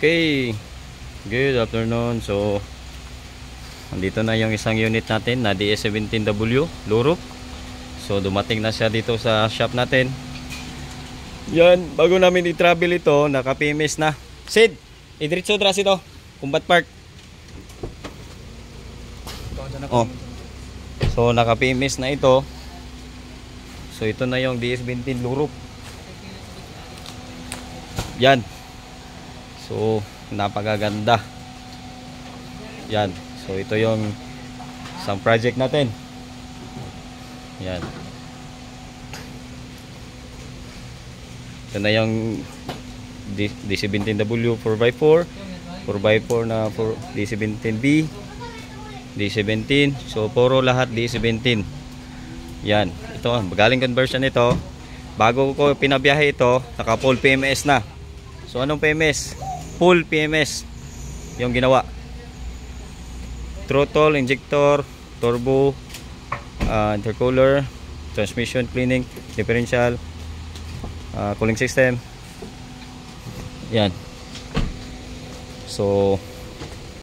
Okay, good afternoon. So andito na yung isang unit natin na DS17W Luro. So dumating na siya dito sa shop natin. Yan, bago namin i-travel ito, naka-PMS na. Sid, idiretso dras ito, Combat Park. Oh. So naka-PMS na ito. So ito na yung DS17 Luro. Yan. So napakaganda. Yan. So ito yung isang project natin. Yan. Ito na yung D17W 4x4, 4x4 na D17B, D17. So puro lahat D17. Yan. Ito, galing conversion ito. Bago ko pinabiyahe ito, naka full PMS na. So anong PMS? Full PMS yung ginawa. Throttle, injector, turbo, intercooler, transmission cleaning, differential, cooling system. Yan. So